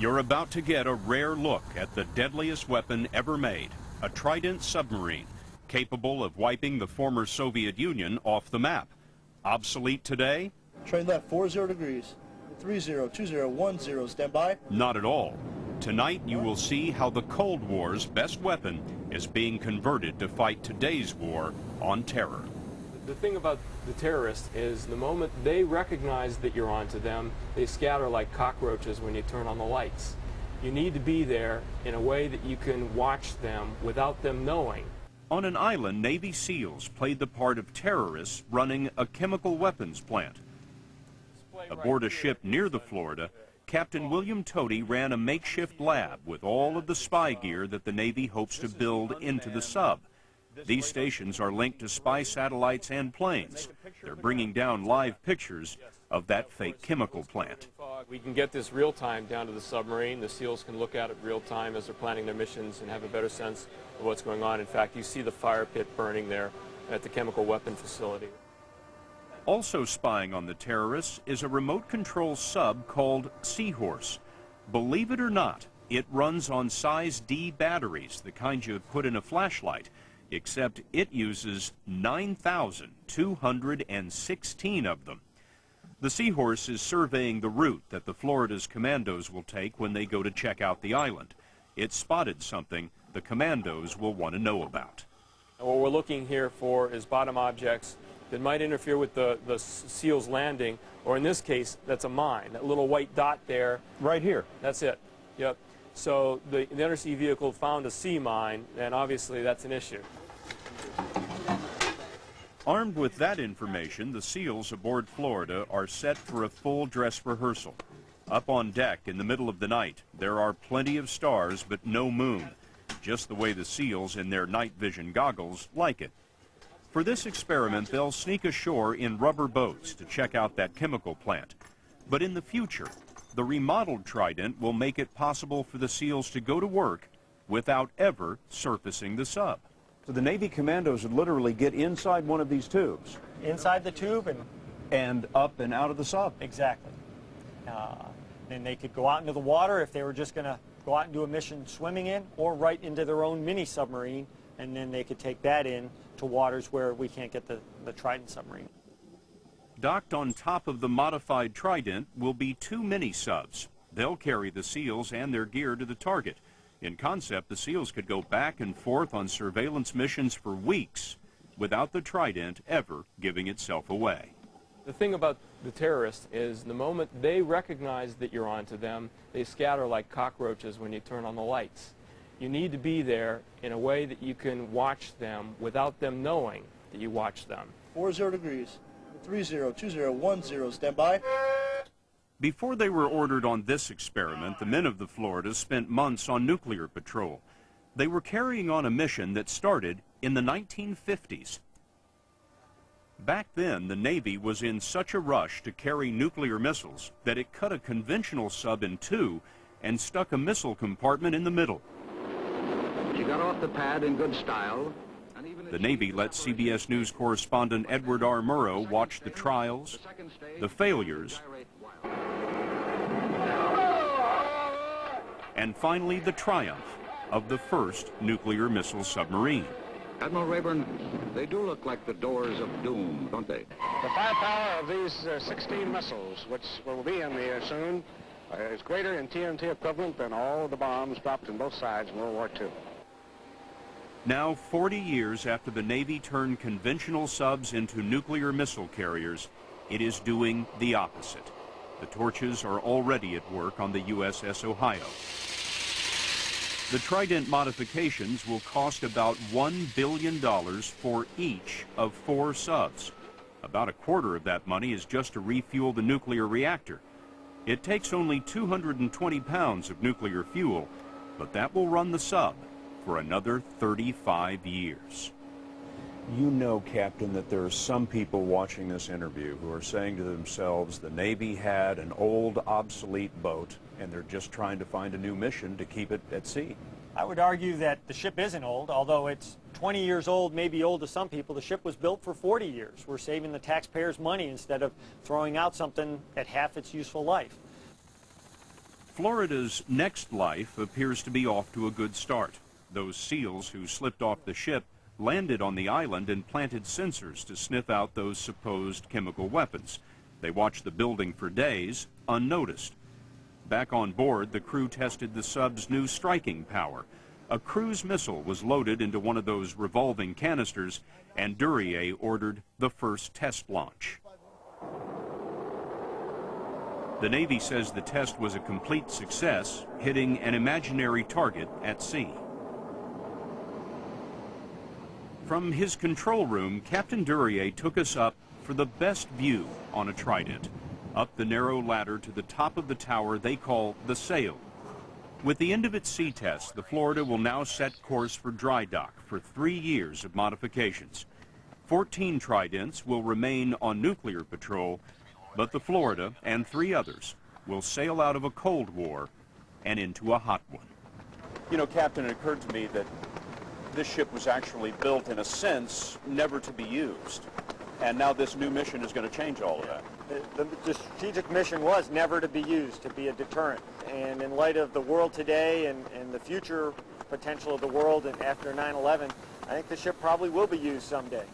You're about to get a rare look at the deadliest weapon ever made, a Trident submarine, capable of wiping the former Soviet Union off the map. Obsolete today? Train left 40 degrees. 302010, stand by. Not at all. Tonight you will see how the Cold War's best weapon is being converted to fight today's war on terror. The thing about the terrorists is the moment they recognize that you're onto them, they scatter like cockroaches when you turn on the lights. You need to be there in a way that you can watch them without them knowing. On an island, Navy SEALs played the part of terrorists running a chemical weapons plant. Aboard a ship near the Florida, Captain William Toti ran a makeshift lab with all of the spy gear that the Navy hopes to build into the sub. These stations are linked to spy satellites and planes. They're bringing down live pictures of that fake chemical plant. We can get this real time down to the submarine. The SEALs can look at it real time as they're planning their missions and have a better sense of what's going on. In fact, you see the fire pit burning there at the chemical weapon facility. Also spying on the terrorists is a remote control sub called Seahorse. Believe it or not, it runs on size D batteries, the kind you put in a flashlight, except it uses 9,216 of them. The Seahorse is surveying the route that the Florida's commandos will take when they go to check out the island. It spotted something the commandos will want to know about. What we're looking here for is bottom objects that might interfere with the SEALs landing, or in this case, that's a mine. That little white dot there. Right here. That's it. Yep. So the undersea vehicle found a sea mine, and obviously that's an issue. Armed with that information, the SEALs aboard Florida are set for a full dress rehearsal. Up on deck in the middle of the night, there are plenty of stars but no moon, just the way the SEALs in their night vision goggles like it. For this experiment, they'll sneak ashore in rubber boats to check out that chemical plant. But in the future, the remodeled Trident will make it possible for the SEALs to go to work without ever surfacing the sub. So the Navy commandos would literally get inside one of these tubes. Inside the tube and up and out of the sub. Exactly. Then they could go out into the water if they were just going to go out and do a mission swimming in, or right into their own mini submarine, and then they could take that in to waters where we can't get the Trident submarine. Docked on top of the modified Trident will be two mini subs. They'll carry the SEALs and their gear to the target. In concept, the SEALs could go back and forth on surveillance missions for weeks without the Trident ever giving itself away. The thing about the terrorists is the moment they recognize that you're onto them, they scatter like cockroaches when you turn on the lights. You need to be there in a way that you can watch them without them knowing that you watch them. 40 degrees. 302010, stand by. Before they were ordered on this experiment, the men of the Florida spent months on nuclear patrol. They were carrying on a mission that started in the 1950s. Back then, the Navy was in such a rush to carry nuclear missiles that it cut a conventional sub in two and stuck a missile compartment in the middle. She got off the pad in good style. The Navy let CBS News correspondent Edward R. Murrow watch the trials, the failures, and finally the triumph of the first nuclear missile submarine. Admiral Rayburn, they do look like the doors of doom, don't they? The firepower of these 16 missiles, which will be in the air soon, is greater in TNT equivalent than all the bombs dropped in both sides in World War II. Now, 40 years after the Navy turned conventional subs into nuclear missile carriers, it is doing the opposite. The torches are already at work on the USS Ohio. The Trident modifications will cost about $1 billion for each of 4 subs. About a quarter of that money is just to refuel the nuclear reactor. It takes only 220 pounds of nuclear fuel, but that will run the sub for another 35 years. You know, Captain, that there are some people watching this interview who are saying to themselves, the Navy had an old, obsolete boat, and they're just trying to find a new mission to keep it at sea. I would argue that the ship isn't old, although it's 20 years old, maybe old to some people. The ship was built for 40 years. We're saving the taxpayers' money instead of throwing out something at half its useful life. Florida's next life appears to be off to a good start. Those SEALs who slipped off the ship landed on the island and planted sensors to sniff out those supposed chemical weapons. They watched the building for days, unnoticed. Back on board, the crew tested the sub's new striking power. A cruise missile was loaded into one of those revolving canisters, and Duryea ordered the first test launch. The Navy says the test was a complete success, hitting an imaginary target at sea. From his control room, Captain Duryea took us up for the best view on a Trident, up the narrow ladder to the top of the tower they call the sail. With the end of its sea test, the Florida will now set course for dry dock for 3 years of modifications. 14 Tridents will remain on nuclear patrol, but the Florida and 3 others will sail out of a Cold War and into a hot one. You know, Captain, it occurred to me that this ship was actually built, in a sense, never to be used. And now this new mission is going to change all of that. The strategic mission was never to be used, to be a deterrent. And in light of the world today and the future potential of the world and after 9/11, I think the ship probably will be used someday.